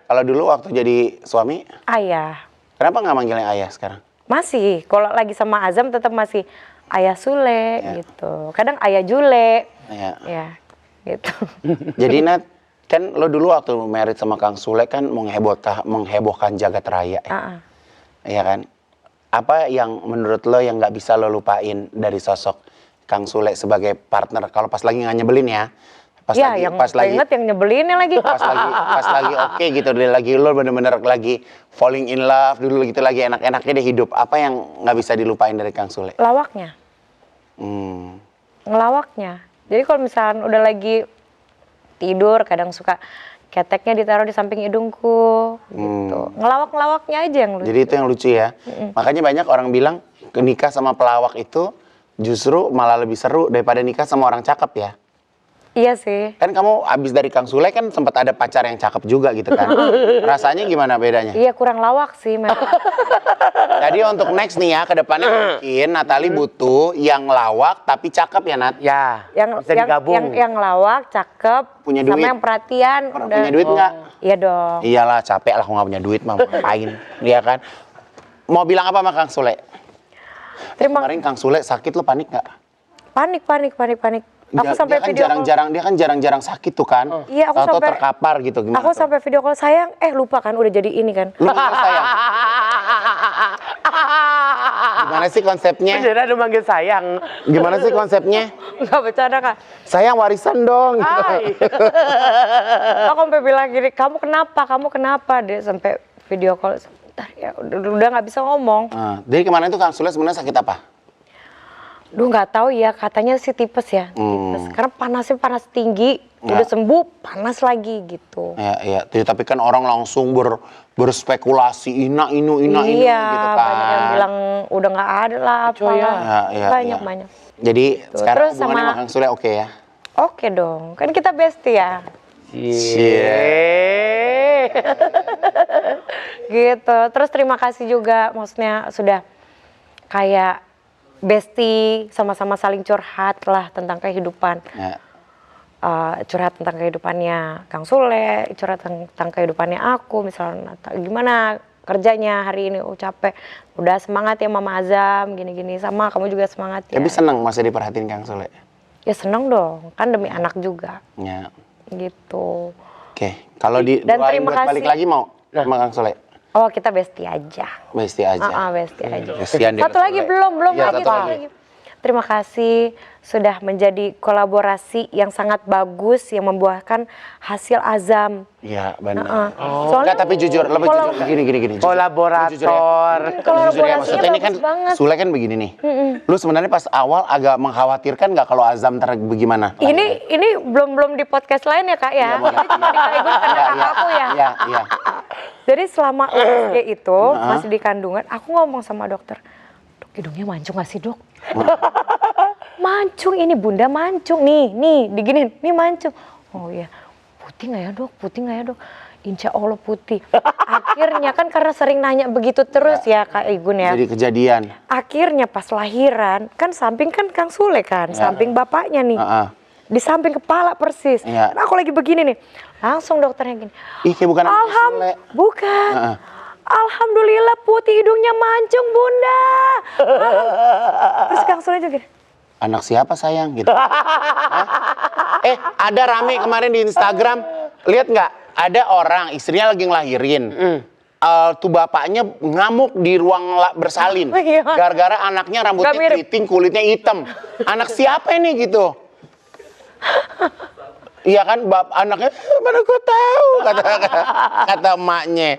Kalau dulu waktu jadi suami, Ayah. kenapa nggak manggilnya ayah sekarang? Masih, kalau lagi sama Azam tetap masih Ayah Sule Ya. gitu. Kadang Ayah Jule. Ya. Ya, gitu. Jadi Nat, kan lo dulu waktu married sama Kang Sule kan menghebohkan jagat raya ya. Iya kan? Apa yang menurut lo yang nggak bisa lo lupain dari sosok Kang Sule sebagai partner? Kalau pas lagi nggak nyebelin ya. Pas lagi inget yang nyebelinnya lagi. pas lagi oke gitu, dia lagi lo bener-bener lagi falling in love dulu gitu, lagi enak-enaknya deh hidup. Apa yang nggak bisa dilupain dari Kang Sule? Lawaknya. Ngelawaknya. Jadi kalau misalnya udah lagi tidur, kadang suka keteknya ditaruh di samping hidungku gitu. Ngelawak-ngelawaknya aja yang lucu. Jadi itu yang lucu ya. Makanya banyak orang bilang nikah sama pelawak itu justru malah lebih seru daripada nikah sama orang cakep ya. Iya sih. Kan kamu abis dari Kang Sule kan sempat ada pacar yang cakep juga gitu kan. Rasanya gimana bedanya? Iya, kurang lawak sih memang. Jadi untuk next nih ya, ke depannya mungkin Natali butuh yang lawak tapi cakep ya Nat. Ya, yang bisa digabung. yang lawak, cakep, Punya sama duit. yang perhatian. Punya duit nggak? Iya dong. Iyalah, capek lah aku nggak punya duit, mau ngapain? Iya kan? Mau bilang apa sama Kang Sule? Kemarin Kang Sule sakit, lo panik nggak? Panik. Aku sampai dia kan video call. dia kan jarang-jarang sakit tuh kan. Iya, aku Tahu-tahu sampai terkapar gitu, gimana Aku tuh? sampai video call, sayang, lupa kan udah jadi ini kan. Lu manggil sayang. Gimana sih konsepnya? Beneran udah manggil sayang. Gimana sih konsepnya? Enggak bercanda Kak. Sayang warisan dong. Hai. Aku sampai bilang gini, kamu kenapa? Dia sampai video call, sebentar ya udah nggak bisa ngomong. Jadi kemarin tuh Kang Sule sebenarnya sakit apa? Duh nggak tahu ya, katanya sih tipes ya. Tipes. Karena panasnya panas tinggi, udah sembuh panas lagi gitu. Iya. Tapi kan orang langsung berspekulasi inu Iya, gitu kan. banyak yang bilang udah nggak ada lah apa. Iya. Banyak. Jadi sekarang Terus hubungannya sama- sama Kang Sule oke ya? Oke dong, kan kita bestie ya. Gitu. Terus terima kasih juga, maksudnya sudah kayak bestie, sama-sama saling curhat lah tentang kehidupan. Ya. Curhat tentang kehidupannya Kang Sule, curhat tentang kehidupannya aku, misalnya gimana kerjanya hari ini, capek, udah semangat ya Mama Azam, gini-gini, sama kamu juga semangat ya. Tapi seneng masih diperhatiin Kang Sule? Ya seneng dong, kan demi anak juga, Ya. gitu. Oke, kalau di Dan doain terima buat balik kasih. lagi mau sama Kang Sule? Oh kita bestie aja. Bestie aja. Bestie aja. Kesian dia Satu Kang lagi Sule. belum Iya, lagi. satu lagi. Terima kasih sudah menjadi kolaborasi yang sangat bagus yang membuahkan hasil Azam. Iya, benar. Soalnya Enggak, tapi jujur, lebih jujur gini. jujur. Kolaborator. Lu jujur ya. Kolaborasinya Maksudnya ini kan bagus banget. Sule kan begini nih. Lu sebenarnya pas awal agak mengkhawatirkan nggak kalau Azam ntar bagaimana? Ini belum di podcast lain ya Kak ya. Ini cuma di Kak Igun karena kakakku ya. Iya. Jadi selama USG itu masih di kandungan, aku ngomong sama dokter, dok hidungnya mancung gak sih dok? Mancung, ini bunda mancung, nih diginin, nih mancung. Oh iya, putih gak ya dok? Insya Allah putih. Akhirnya kan karena sering nanya begitu terus ya Kak Igun ya. Jadi kejadian. Akhirnya pas lahiran, kan samping kan Kang Sule kan, samping bapaknya nih. Di samping kepala persis. Iya. Nah, aku lagi begini nih. Langsung dokternya gini. Ih, kayak bukan anak Sule. Bukan. Alhamdulillah putih hidungnya mancung bunda. Terus Kang Sule juga gini. Anak siapa sayang gitu. Ada rame kemarin di Instagram. Lihat nggak? Ada orang istrinya lagi ngelahirin. Tuh bapaknya ngamuk di ruang bersalin. Iya. Gara-gara anaknya Nggak rambutnya mirip. keriting, kulitnya hitam. Anak siapa ini gitu? Iya kan, anaknya mana gue tahu kata emaknya.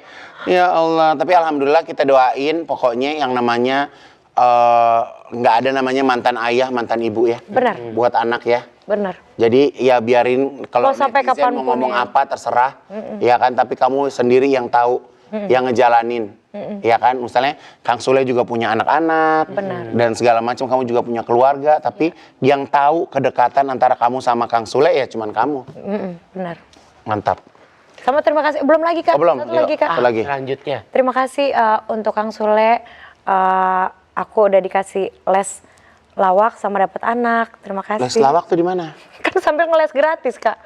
Ya Allah, tapi alhamdulillah kita doain pokoknya yang namanya nggak ada namanya mantan ayah, mantan ibu ya. Benar. Buat anak ya. Benar. Jadi ya biarin kalau Mau sampai netizen kapanpun mau ngomong ya. apa terserah, ya kan. Tapi kamu sendiri yang tahu, yang ngejalanin, ya kan. Misalnya Kang Sule juga punya anak-anak, dan segala macam. Kamu juga punya keluarga, tapi yang tahu kedekatan antara kamu sama Kang Sule ya cuman kamu. Benar. Mantap. Sama terima kasih. Belum lagi Kak. Oh, belum. Satu Yuk, lagi Kak. satu lagi. Selanjutnya. Terima kasih untuk Kang Sule. Aku udah dikasih les lawak sama dapat anak. Terima kasih. Les lawak tuh di mana? Kan sambil ngeles gratis Kak.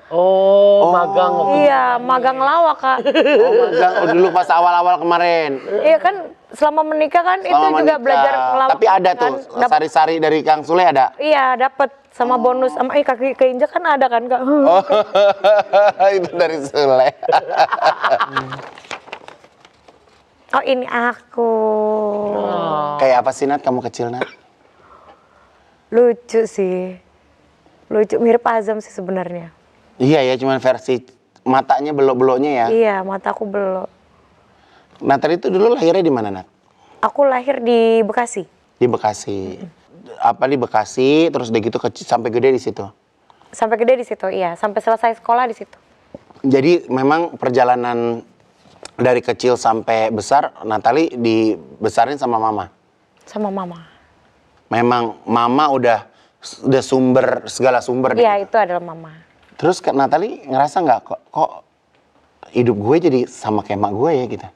Magang. Iya, magang lawak Kak. Oh, magang. Oh, dulu pas awal-awal kemarin. Iya kan selama menikah kan itu Selama juga menikah. belajar ngelawak. Tapi ada kan. tuh sari-sari dari Kang Sule ada. Iya, dapat sama bonus sama kaki keinjak kan ada kan Kak. Oh, itu dari Sule. Oh, ini aku. Kayak apa sih Nat kamu kecil Nat? Lucu sih. Lucu, mirip Azam sih sebenarnya. Iya ya, cuman versi matanya belok-beloknya ya. Iya, mataku belok. Natal itu dulu lahirnya di mana Nat? Aku lahir di Bekasi. Di Bekasi. Apa di Bekasi, terus udah gitu kecil sampai gede di situ. Sampai gede di situ, iya. Sampai selesai sekolah di situ. Jadi memang perjalanan dari kecil sampai besar, Natali dibesarin sama mama. Sama mama. Memang mama udah segala sumber deh. Iya, itu adalah mama. Terus Natali ngerasa nggak kok hidup gue jadi sama kayak mak gue ya gitu?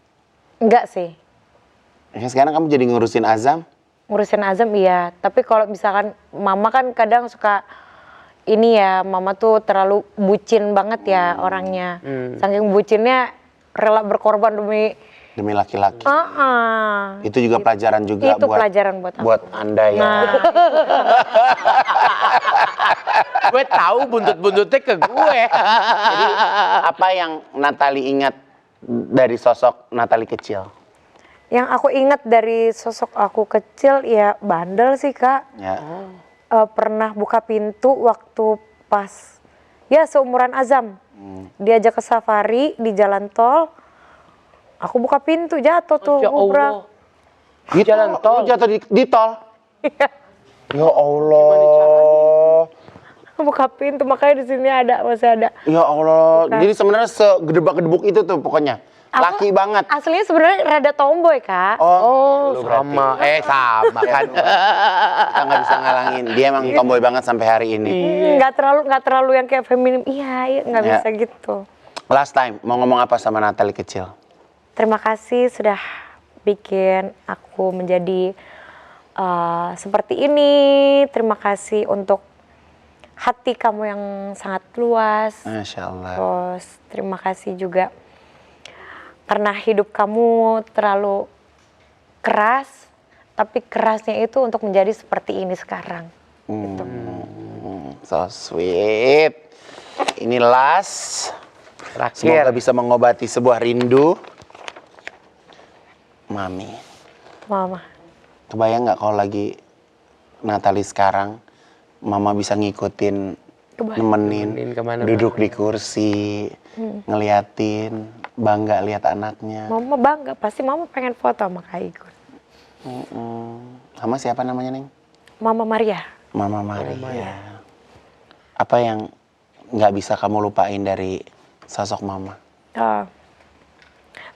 Enggak sih. Ya, sekarang kamu jadi ngurusin Azam? Ngurusin Azam iya. Tapi kalau misalkan mama kan kadang suka ini ya, mama tuh terlalu bucin banget ya orangnya. Saking bucinnya rela berkorban demi laki-laki. Itu juga pelajaran juga itu pelajaran buat aku. buat Anda ya. Nah, Gue tahu buntut-buntutnya ke gue. Jadi apa yang Natali ingat dari sosok Natali kecil? yang aku ingat dari sosok aku kecil ya bandel sih Kak. Ya. Pernah buka pintu waktu pas ya seumuran Azam. Diajak ke safari di jalan tol. Aku buka pintu jatuh tuh Ya ngubrak. Allah. Di jalan tol. Jatuh di tol. Iya. Ya Allah. Buka pintu makanya di sini masih ada. Ya Allah. Bukan. Jadi sebenarnya segedebak-gedebuk itu tuh pokoknya. Laki banget. Aslinya sebenarnya rada tomboy Kak. Oh, Sama. Sama kan. Kita nggak bisa ngalangin. Dia emang tomboy banget sampai hari ini. Nggak terlalu yang kayak feminim. Iya nggak Ya. bisa gitu. Last time mau ngomong apa sama Natali kecil? Terima kasih sudah bikin aku menjadi seperti ini. Terima kasih untuk hati kamu yang sangat luas. Masya Allah. Terus terima kasih juga karena hidup kamu terlalu keras, tapi kerasnya itu untuk menjadi seperti ini sekarang. Gitu. So sweet. Ini last. Semoga Terakhir. bisa mengobati sebuah rindu. Mami, Mama. kebayang nggak kalau lagi Natali sekarang, Mama bisa ngikutin, nemenin, Nemenin kemana-mana. duduk di kursi, ngeliatin, bangga lihat anaknya. Mama bangga, pasti mama pengen foto sama Kak Igun. Sama siapa namanya, Neng? Mama Maria. Mama Maria. Apa yang nggak bisa kamu lupain dari sosok Mama?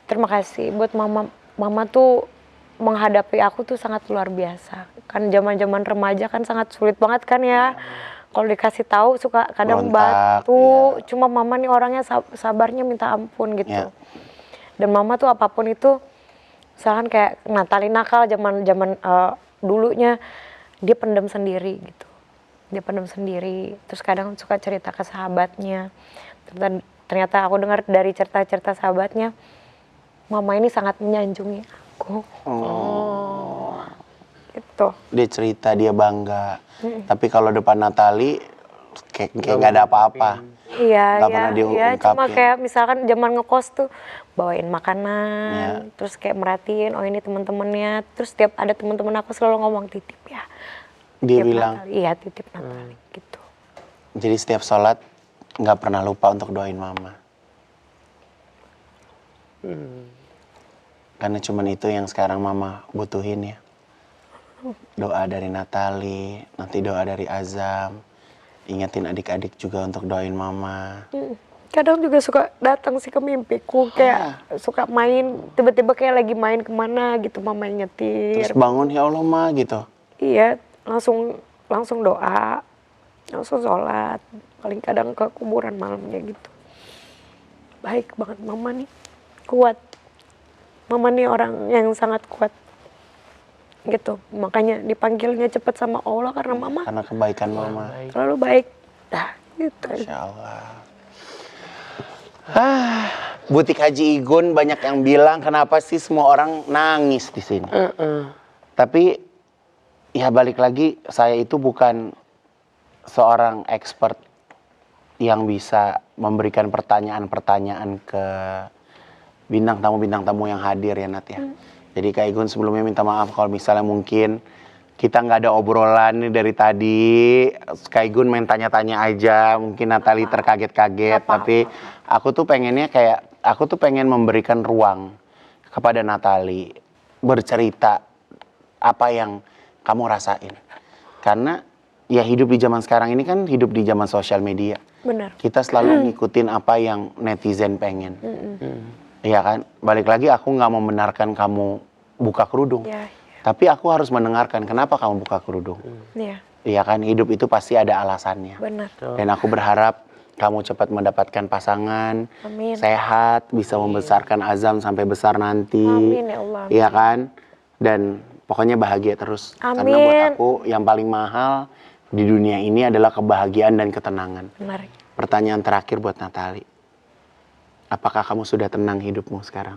Terima kasih buat mama. Mama tuh menghadapi aku tuh sangat luar biasa. Kan zaman-zaman remaja kan sangat sulit banget kan ya. Kalau dikasih tahu suka kadang Berontak, batu. iya. Cuma mama nih orangnya sabarnya minta ampun gitu. Iya. Dan mama tuh apapun itu, misalkan kayak Natali nakal zaman dulunya dia pendem sendiri gitu. Dia pendem sendiri. Terus kadang suka cerita ke sahabatnya. Ternyata aku dengar dari cerita-cerita sahabatnya, mama ini sangat menyanjungi aku. Gitu. Dia cerita, dia bangga. Tapi kalau depan Natali, kayak nggak ada apa-apa. Iya, Nggak pernah iya, cuma diungkapin. kayak misalkan zaman ngekos tuh bawain makanan, Iya. terus kayak merhatiin, oh ini teman-temannya, terus tiap ada teman-teman aku selalu ngomong titip ya. Dia Tiap bilang, Natali, iya titip Natali gitu. jadi setiap sholat nggak pernah lupa untuk doain mama. Karena cuman itu yang sekarang mama butuhin ya. Doa dari Natali, nanti doa dari Azam. Ingetin adik-adik juga untuk doain mama. Kadang juga suka datang sih ke mimpiku, kayak suka main, tiba-tiba kayak lagi main kemana gitu, mama yang nyetir. Terus bangun, ya Allah ma gitu. Iya, langsung doa, langsung sholat. Paling kadang ke kuburan malamnya gitu. Baik banget mama nih, kuat. Mama nih orang yang sangat kuat. Gitu, makanya dipanggilnya cepat sama Allah karena mama Karena kebaikan mama. selalu baik. Dah, gitu. Masya Allah. Butik Haji Igun banyak yang bilang kenapa sih semua orang nangis di sini. Tapi ya balik lagi, saya itu bukan seorang expert yang bisa memberikan pertanyaan-pertanyaan ke bintang tamu yang hadir ya Nat ya. Jadi Kak Igun sebelumnya minta maaf kalau misalnya mungkin kita nggak ada obrolan nih dari tadi. Kak Igun main tanya-tanya aja, mungkin Natali terkaget-kaget. Tapi aku tuh pengen memberikan ruang kepada Natali bercerita apa yang kamu rasain. Karena ya hidup di zaman sekarang ini kan hidup di zaman sosial media. Benar. Kita selalu ngikutin apa yang netizen pengen. Iya kan? Balik lagi aku nggak membenarkan kamu buka kerudung. Ya, Tapi aku harus mendengarkan kenapa kamu buka kerudung. ya, Iya kan? Hidup itu pasti ada alasannya. benar. Dan aku berharap kamu cepat mendapatkan pasangan, Amin. sehat, bisa membesarkan Azam sampai besar nanti. Amin ya Allah. Iya kan? Dan pokoknya bahagia terus. Karena Amin. buat aku yang paling mahal di dunia ini adalah kebahagiaan dan ketenangan. Benar. Pertanyaan terakhir buat Natali. Apakah kamu sudah tenang hidupmu sekarang?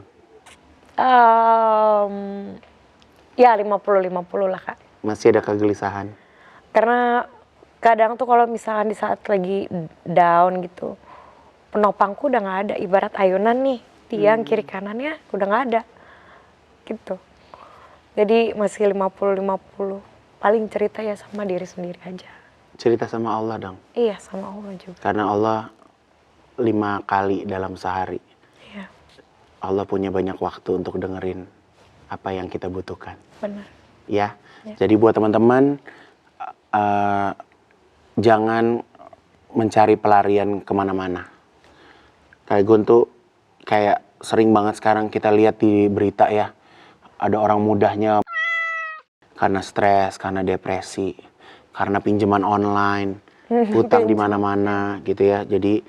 Ya 50-50 lah Kak. Masih ada kegelisahan? Karena kadang tuh kalau misalkan di saat lagi down gitu, penopangku udah nggak ada. Ibarat ayunan nih, tiang kiri kanannya udah nggak ada. Gitu. Jadi masih 50-50. Paling cerita ya sama diri sendiri aja. Cerita sama Allah dong. Iya, sama Allah juga. Karena Allah 5 kali dalam sehari. Iya, Allah punya banyak waktu untuk dengerin apa yang kita butuhkan. benar. Ya. Ya. Jadi buat teman-teman, jangan mencari pelarian kemana-mana. Kayak Gun tuh kayak sering banget sekarang kita lihat di berita ya. Ada orang mudahnya karena stres, karena depresi, karena pinjaman online, hutang di mana-mana gitu ya. Jadi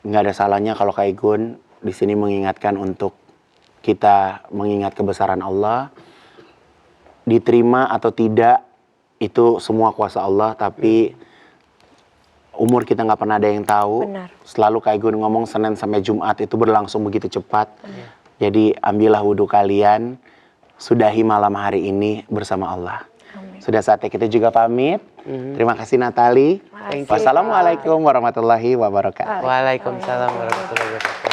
nggak ada salahnya kalau Kak Igun di sini mengingatkan untuk kita mengingat kebesaran Allah. Diterima atau tidak itu semua kuasa Allah, tapi umur kita nggak pernah ada yang tahu. Benar. Selalu Kak Igun ngomong Senin sampai Jumat itu berlangsung begitu cepat. Jadi ambillah wudhu kalian, sudahi malam hari ini bersama Allah. Amin. Sudah saatnya kita juga pamit. Terima kasih Natali. Makasih. Wassalamualaikum warahmatullahi wabarakatuh. Waalaikumsalam warahmatullahi wabarakatuh.